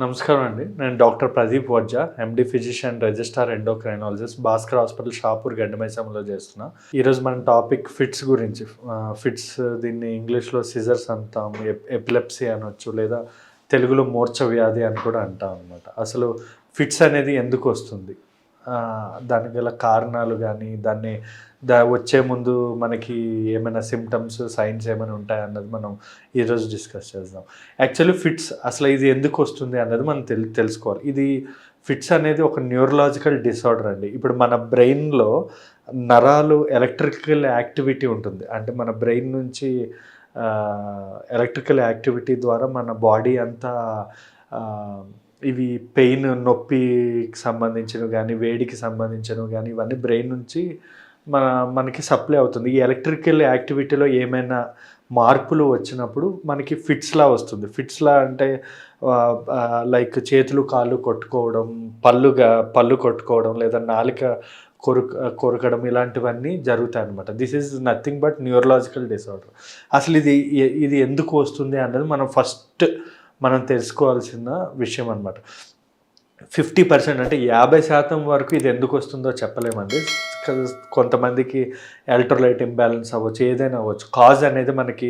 నమస్కారం అండి. నేను doctor Pradeep Vadja, MD physician, registrar endocrinologist, Bhaskar hospital, Shahpur, గడ్డమైసంలో చేస్తున్నా. ఈరోజు మన టాపిక్ ఫిట్స్ గురించి. ఫిట్స్ దీన్ని ఇంగ్లీష్‌లో సిజర్స్ అంటాం, ఎపిలెప్సీ అనొచ్చు, లేదా తెలుగులో మూర్ఛ వ్యాధి అని కూడా అంటాం అనమాట. అసలు ఫిట్స్ అనేది ఎందుకు వస్తుంది? దానికి గల కారణాలు కానీ, దాన్ని వచ్చే ముందు మనకి ఏమైనా సిమ్టమ్స్, సైన్స్ ఏమైనా ఉంటాయన్నది మనం ఈరోజు డిస్కస్ చేద్దాం. యాక్చువల్లీ ఫిట్స్ అసలు ఇది ఎందుకు వస్తుంది అన్నది మనం తెలుసుకోవాలి. ఇది ఫిట్స్ అనేది ఒక న్యూరలాజికల్ డిసార్డర్ అండి. ఇప్పుడు మన బ్రెయిన్‌లో నరాలు ఎలక్ట్రికల్ యాక్టివిటీ ఉంటుంది. అంటే మన బ్రెయిన్ నుంచి ఎలక్ట్రికల్ యాక్టివిటీ ద్వారా మన బాడీ అంతా ఇవి పెయిన్, నొప్పికి సంబంధించినవి కానీ, వేడికి సంబంధించినవి కానీ, ఇవన్నీ బ్రెయిన్ నుంచి మనకి సప్లై అవుతుంది. ఈ ఎలక్ట్రికల్ యాక్టివిటీలో ఏమైనా మార్పులు వచ్చినప్పుడు మనకి ఫిట్స్‌లా వస్తుంది. ఫిట్స్‌లా అంటే లైక్ చేతులు, కాళ్ళు కొట్టుకోవడం, పళ్ళు కొట్టుకోవడం, లేదా నాలుక కొరకడం, ఇలాంటివన్నీ జరుగుతాయన్నమాట. This is nothing but neurological disorder. అసలు ఇది ఎందుకు వస్తుంది అన్నది మనం తెలుసుకోవాల్సిన విషయం అనమాట. 50% అంటే 50% వరకు ఇది ఎందుకు వస్తుందో చెప్పలేమండి. కొంతమందికి ఎలక్ట్రోలైట్ ఇంబ్యాలెన్స్ అవ్వచ్చు, ఏదైనా అవ్వచ్చు. కాజ్ అనేది మనకి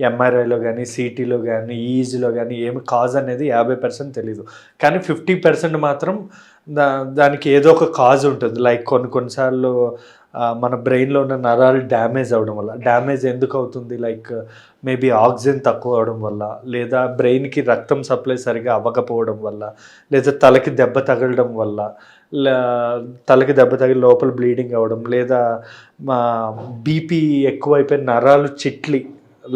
ఎంఆర్ఐలో కానీ, సిటీలో కానీ, ఈఈజీలో కానీ ఏమి కాజ్ అనేది 50% తెలీదు. కానీ 50% మాత్రం దానికి ఏదో ఒక కాజ్ ఉంటుంది. లైక్ కొన్నిసార్లు మన బ్రెయిన్లో ఉన్న నరాలు డ్యామేజ్ అవ్వడం వల్ల. డ్యామేజ్ ఎందుకు అవుతుంది? లైక్ మేబీ ఆక్సిజన్ తక్కువ అవడం వల్ల, లేదా బ్రెయిన్కి రక్తం సప్లై సరిగా అవ్వకపోవడం వల్ల, లేదా తలకి దెబ్బ తగలడం వల్ల, తలకి దెబ్బ తగిలి లోపల బ్లీడింగ్ అవ్వడం, లేదా బీపీ ఎక్కువైపోయి నరాలు చిట్లి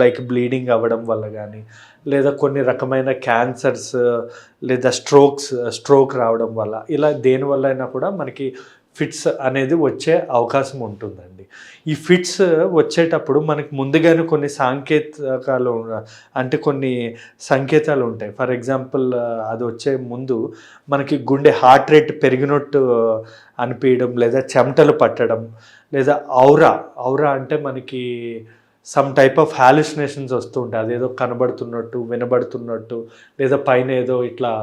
లైక్ బ్లీడింగ్ అవ్వడం వల్ల కానీ, లేదా కొన్ని రకమైన క్యాన్సర్స్, లేదా స్ట్రోక్ రావడం వల్ల, ఇలా దేనివల్ల అయినా కూడా మనకి ఫిట్స్ అనేది వచ్చే అవకాశం ఉంటుందండి. ఈ ఫిట్స్ వచ్చేటప్పుడు మనకి ముందుగానే కొన్ని కొన్ని సంకేతాలు ఉంటాయి. ఫర్ ఎగ్జాంపుల్ అది వచ్చే ముందు మనకి హార్ట్ రేట్ పెరిగినట్టు అనిపించడం, లేదా చెమటలు పట్టడం, లేదా ఔరా అంటే మనకి సమ్ టైప్ ఆఫ్ హాలుసినేషన్స్ వస్తూ ఉంటాయి. అదేదో కనబడుతున్నట్టు, వినబడుతున్నట్టు, లేదా పైన ఏదో ఇట్లా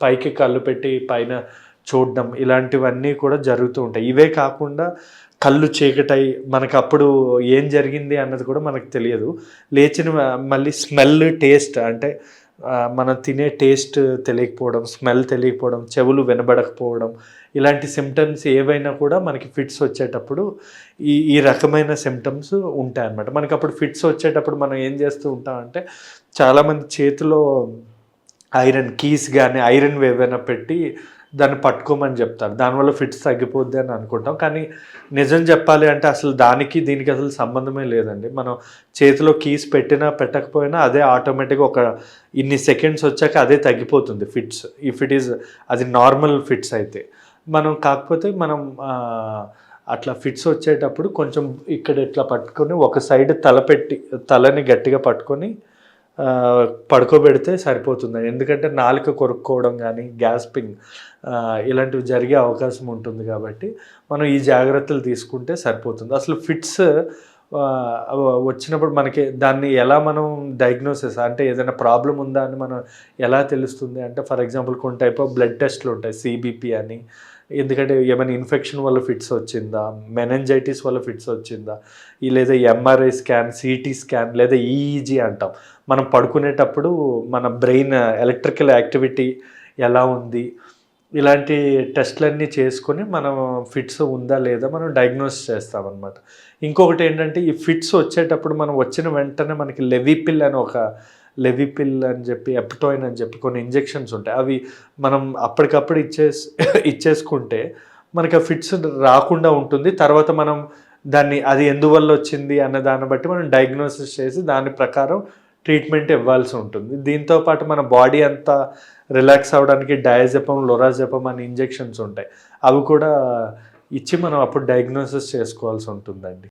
పైకి కళ్ళు పెట్టి పైన చూడడం, ఇలాంటివన్నీ కూడా జరుగుతూ ఉంటాయి. ఇవే కాకుండా కళ్ళు చీకటై మనకు అప్పుడు ఏం జరిగింది అన్నది కూడా మనకు తెలియదు. మళ్ళీ స్మెల్, టేస్ట్ అంటే మనం తినే టేస్ట్ తెలియకపోవడం, స్మెల్ తెలియకపోవడం, చెవులు వినబడకపోవడం, ఇలాంటి సిమ్టమ్స్ ఏవైనా కూడా మనకి ఫిట్స్ వచ్చేటప్పుడు ఈ రకమైన సిమ్టమ్స్ ఉంటాయన్నమాట. మనకి అప్పుడు ఫిట్స్ వచ్చేటప్పుడు మనం ఏం చేస్తూ ఉంటామంటే, చాలామంది చేతిలో ఐరన్ కీస్ కానీ, ఐరన్ ఏవైనా పెట్టి దాన్ని పట్టుకోమని చెప్తారు. దానివల్ల ఫిట్స్ తగ్గిపోద్ది అని అనుకుంటాం. కానీ నిజం చెప్పాలి అంటే అసలు దీనికి అసలు సంబంధమే లేదండి. మనం చేతిలో కీస్ పెట్టినా పెట్టకపోయినా అదే ఆటోమేటిక్గా ఒక ఇన్ని సెకండ్స్ వచ్చాక అదే తగ్గిపోతుంది ఫిట్స్. అది నార్మల్ ఫిట్స్ అయితే. కాకపోతే మనం అట్లా ఫిట్స్ వచ్చేటప్పుడు కొంచెం ఇక్కడ ఇట్లా పట్టుకొని ఒక సైడ్ తలని గట్టిగా పట్టుకొని పడుకోబెడితే సరిపోతుంది. ఎందుకంటే నాలుక కొరుక్కోవడం కానీ, గ్యాస్పింగ్ ఇలాంటివి జరిగే అవకాశం ఉంటుంది. కాబట్టి మనం ఈ జాగ్రత్తలు తీసుకుంటే సరిపోతుంది. అసలు ఫిట్స్ వచ్చినప్పుడు మనకి దాన్ని ఎలా మనం డయాగ్నోసిస్ అంటే ఏదైనా ప్రాబ్లం ఉందా అని మనం ఎలా తెలుస్తుంది అంటే, ఫర్ ఎగ్జాంపుల్ కొన్ని టైప్ ఆఫ్ బ్లడ్ టెస్ట్లు ఉంటాయి, సిబిపి అని. ఎందుకంటే ఏమైనా ఇన్ఫెక్షన్ వల్ల ఫిట్స్ వచ్చిందా, మెనెంజైటిస్ వల్ల ఫిట్స్ వచ్చిందా, లేదా ఎంఆర్ఐ స్కాన్, సిటీ స్కాన్, లేదా ఈఈజీ అంటాం. మనం పడుకునేటప్పుడు మన బ్రెయిన్ ఎలక్ట్రికల్ యాక్టివిటీ ఎలా ఉంది, ఇలాంటి టెస్ట్లన్నీ చేసుకొని మనం ఫిట్స్ ఉందా లేదా మనం డయాగ్నోస్ చేస్తామన్నమాట. ఇంకొకటి ఏంటంటే, ఈ ఫిట్స్ వచ్చేటప్పుడు మనం వచ్చిన వెంటనే మనకి లెవిపిల్ అని చెప్పి, ఎప్టోయిన్ అని చెప్పి కొన్ని ఇంజెక్షన్స్ ఉంటాయి. అవి మనం అప్పటికప్పుడు ఇచ్చేసుకుంటే మనకి ఆ ఫిట్స్ రాకుండా ఉంటుంది. తర్వాత మనం అది ఎందువల్ల వచ్చింది అన్న దాన్ని బట్టి మనం డయాగ్నోసిస్ చేసి దాని ప్రకారం ట్రీట్మెంట్ ఇవ్వాల్సి ఉంటుంది. దీంతోపాటు మన బాడీ అంతా రిలాక్స్ అవ్వడానికి డయాజెపం, లోరాజెపం అనే ఇంజెక్షన్స్ ఉంటాయి. అవి కూడా ఇచ్చి మనం అప్పుడు డయాగ్నోసిస్ చేసుకోవాల్సి ఉంటుందండి.